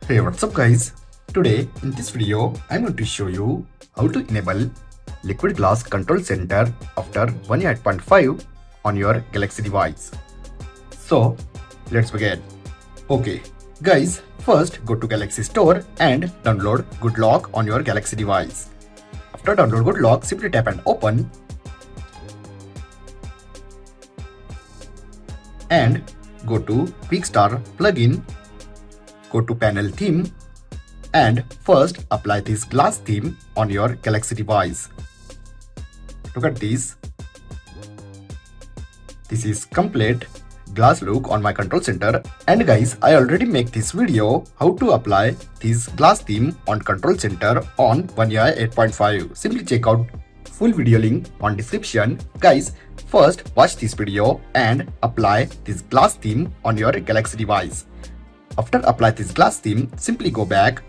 Hey, what's up guys? Today in this video I'm going to show you how to enable Liquid Glass Control Center after One UI 8.5 on your Galaxy device. So let's begin. Okay guys, first go to Galaxy Store and download GoodLock on your Galaxy device. After download GoodLock, simply tap and open and go to QuickStart plugin. Go to panel theme and first apply this glass theme on your Galaxy device. Look at this. This is complete glass look on my control center. And guys, I already make this video how to apply this glass theme on control center on One UI 8.5. Simply check out full video link on description. Guys, first watch this video and apply this glass theme on your Galaxy device. After apply this glass theme, simply go back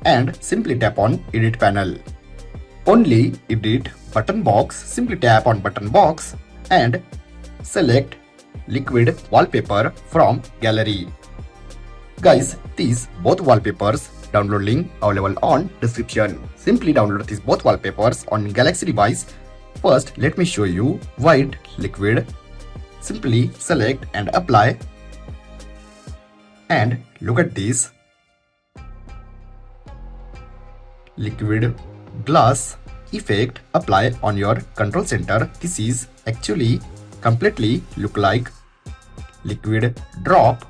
and simply tap on edit panel. Only edit button box, simply tap on button box and select liquid wallpaper from gallery. Guys, these both wallpapers download link available on description. Simply download these both wallpapers on Galaxy device. First, let me show you white liquid. Simply select and apply. And look at this liquid glass effect apply on your control center. This is actually completely look like liquid drop.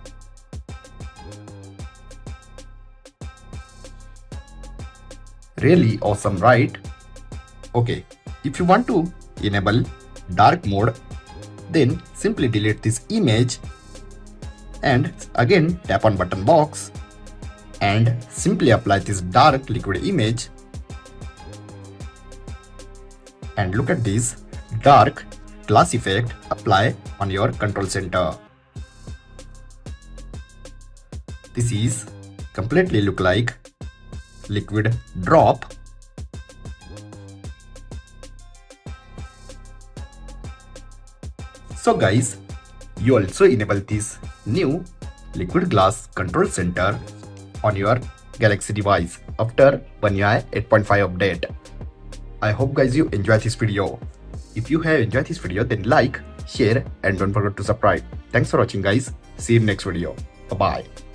Really awesome, right? Okay, if you want to enable dark mode, then simply delete this image and again tap on button box and simply apply this dark liquid image. And look at this dark glass effect apply on your control center. This is completely look like liquid drop. So guys, you also enable this new liquid glass control center on your Galaxy device after One UI 8.5 update. I hope guys you enjoy this video. If you have enjoyed this video, then like, share and don't forget to subscribe. Thanks for watching guys. See you in next video. Bye bye.